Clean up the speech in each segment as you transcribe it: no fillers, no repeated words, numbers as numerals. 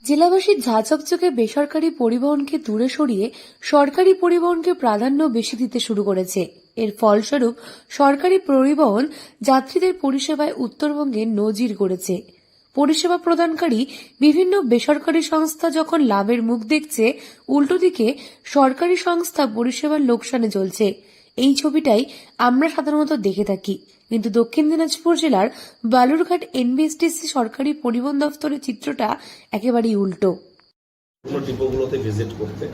জেলাবাসীর ঝাঁচকচকে বেসরকারি পরিবহনকে দূরে সরিয়ে সরকারি পরিবহনকে প্রাধান্য বেশি দিতে শুরু করেছে। এর ফলস্বরূপ সরকারি পরিবহন যাত্রীদের পরিষেবায় উত্তরবঙ্গে নজির গড়েছে। পরিষেবা প্রদানকারী বিভিন্ন বেসরকারি সংস্থা যখন লাভের মুখ দেখছে, উল্টো দিকে সরকারি সংস্থা পরিষেবার লোকসানে চলছে। এই ছবিটাই আমরা সাধারণত দেখে থাকি, কিন্তু দক্ষিণ দিনাজপুর জেলার বালুরঘাট এনবিএসটিসি সরকারি পরিবহন দফতরের চিত্রটা একেবারেই উল্টো। ডিপোগুলোতে ভিজিট করতে,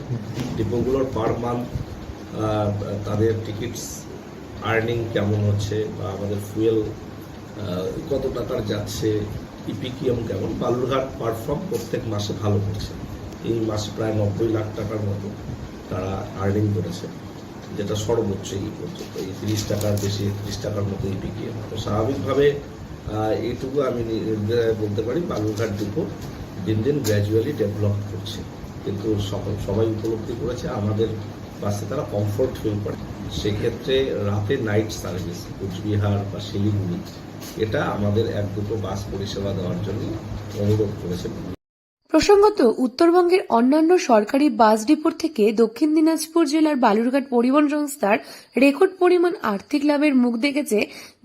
ডিপোগুলোর পার মান্থ তাদের টিকিটস আর্নিং কেমন হচ্ছে বা আমাদের ফুয়েল কত টাকার যাচ্ছে, ইপিকিএম কেমন। বালুরঘাট পারফর্ম প্রত্যেক মাসে ভালো করছে। এই মাসে প্রায় 90 লাখ টাকার মতো তারা আর্নিং করেছে, যেটা সর্বোচ্চ এই পর্যন্ত। এই 30 টাকার বেশি, 30 টাকার মতো ইপিকিএম। তো স্বাভাবিকভাবে এইটুকু আমি বলতে পারি বালুরঘাট ডিপো দিন দিন গ্র্যাজুয়ালি ডেভেলপ করছে। কিন্তু সবাই উপলব্ধি করেছে আমাদের বাসে তারা কমফোর্ট ফিল করে। সেক্ষেত্রে রাতে নাইট সার্ভিস কোচবিহার বা শিলিগুড়ি, এটা আমাদের 1-2 বাস পরিষেবা দেওয়ার জন্য অনুরোধ করেছে। প্রসঙ্গত, উত্তরবঙ্গের অন্যান্য সরকারি বাস ডিপোর থেকে দক্ষিণ দিনাজপুর জেলার বালুরঘাট পরিবহন সংস্থার রেকর্ড পরিমাণ আর্থিক লাভের মুখ দেখেছে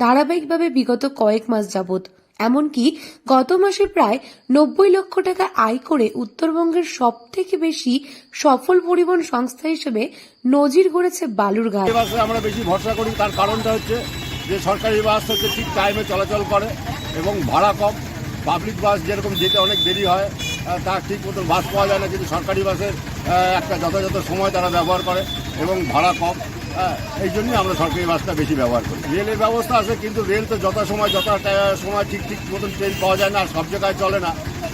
ধারাবাহিকভাবে বিগত কয়েক মাস যাবৎ। এমনকি গত মাসে প্রায় 90 লক্ষ টাকা আয় করে উত্তরবঙ্গের সব থেকে বেশি সফল পরিবহন সংস্থা হিসেবে নজির গড়েছে বালুরঘাট। আমরা বেশি ভরসা করি, তার কারণটা হচ্ছে যে সরকারি বাস হচ্ছে ঠিক টাইমে চলাচল করে এবং ভাড়া কম। পাবলিক বাস যেরকম যেতে অনেক দেরি হয়, তার ঠিক মতো বাস পাওয়া যায় না, কিন্তু সরকারি বাসের একটা যথাযথ সময় তারা ব্যবহার করে এবং ভাড়া কম। এই জন্যই আমরা সরকারি বাসটা বেশি ব্যবহার করি। রেলের ব্যবস্থা আছে, কিন্তু রেল তো যথা সময় ঠিক মতন ট্রেন পাওয়া যায় না, আর সব জায়গায় চলে না,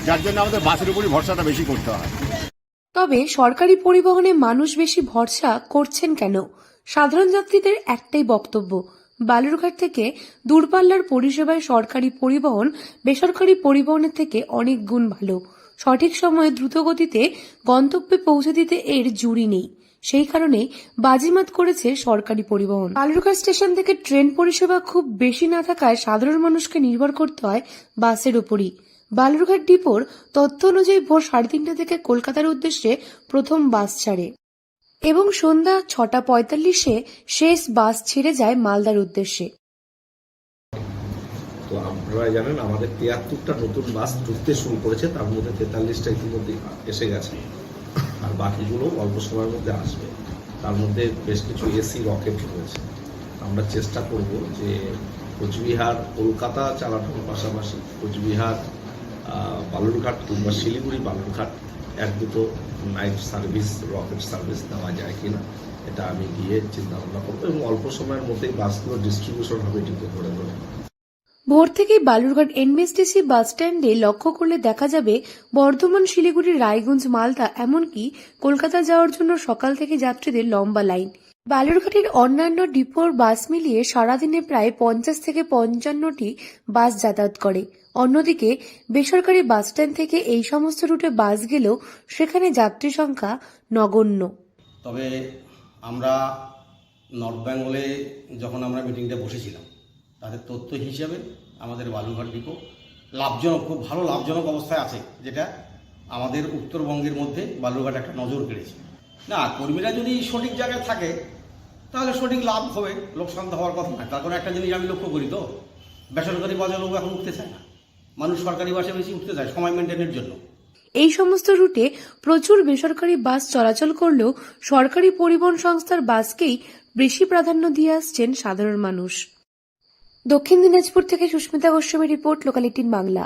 যার জন্য আমাদের বাসের উপরই ভরসাটা বেশি করতে হয়। তবে সরকারি পরিবহনে মানুষ বেশি ভরসা করছেন কেন? সাধারণ যাত্রীদের একটাই বক্তব্য, বালুরঘাট থেকে দূরপাল্লার পরিষেবায় সরকারি পরিবহন বেসরকারি পরিবহনের থেকে অনেক গুণ ভালো। সঠিক সময়ে দ্রুত গতিতে গন্তব্যে পৌঁছে দিতে এর জুড়ি নেই। সেই কারণে বাজিমাত করেছে সরকারি পরিবহন। বালুরঘাট স্টেশন থেকে ট্রেন পরিষেবা খুব বেশি না থাকায় সাধারণ মানুষকে নির্ভর করতে হয় বাসের উপরই। বালুরঘাট ডিপোর তথ্য অনুযায়ী ভোর 3:30 থেকে কলকাতার উদ্দেশ্যে প্রথম বাস ছাড়ে এবং সন্ধ্যা 6:45-এ শেষ বাস ছেড়ে যায় মালদার উদ্দেশ্যে। তো আপনারা জানেন আমাদের 73টা নতুন বাস ঢুকতে শুরু করেছে, তার মধ্যে 43টা ইতিমধ্যে এসে গেছে, আর বাকিগুলো অল্প সময়ের মধ্যে আসবে। তার মধ্যে বেশ কিছু এসি রকেট রয়েছে। আমরা চেষ্টা করব যে কোচবিহার কলকাতা চালানোর পাশাপাশি কোচবিহার বালুরঘাট কিংবা Siliguri Balurghat 1-2 night service, rocket service দেওয়া যায় কিনা, এটা আমি গিয়ে চিন্তা ভাবনা করবো এবং অল্প সময়ের মধ্যেই বাসগুলো ডিস্ট্রিবিউশন হবে ডিপো ধরে ধরে। ভোর থেকেই বালুরঘাট এনবিএসটিসি বাস স্ট্যান্ডে লক্ষ্য করলে দেখা যাবে বর্ধমান, শিলিগুড়ি, রায়গঞ্জ, মালদা, এমনকি কলকাতা যাওয়ার জন্য সকাল থেকে যাত্রীদের লম্বা লাইন। বালুরঘাটের অন্যান্য ডিপোর বাস মিলিয়ে সারাদিনে প্রায় 50 থেকে 55টি বাস যাতায়াত করে। অন্যদিকে বেসরকারি বাস স্ট্যান্ড থেকে এই সমস্ত রুটে বাস গেলেও সেখানে যাত্রী সংখ্যা নগণ্য। তবে আমরা নর্থ বেঙ্গলে যখন আমরা মিটিংটা বসেছিলাম, তাদের তথ্য হিসাবে আমাদের বালুরঘাট ডিপো লাভজনক, খুব ভালো লাভজনক অবস্থায় আছে, যেটা আমাদের উত্তরবঙ্গের মধ্যে বালুরঘাট একটা নজর কেড়েছে। না, কর্মীরা যদি সঠিক জায়গায় থাকে তাহলে সঠিক লাভ হবে, লোকসান তো হওয়ার কথা না। তার কারণ একটা জিনিস আমি লক্ষ্য করি, তো বেসরকারি বাসে লোক এখন উঠতে চায় না, মানুষ সরকারি বাসে বেশি উঠতে চায় সময় মেনটেনের জন্য। এই সমস্ত রুটে প্রচুর বেসরকারি বাস চলাচল করলেও সরকারি পরিবহন সংস্থার বাসকেই বেশি প্রাধান্য দিয়ে আসছেন সাধারণ মানুষ। দক্ষিণ দিনাজপুর থেকে সুস্মিতা গোস্বামীর রিপোর্ট, লোকাল 18 বাংলা।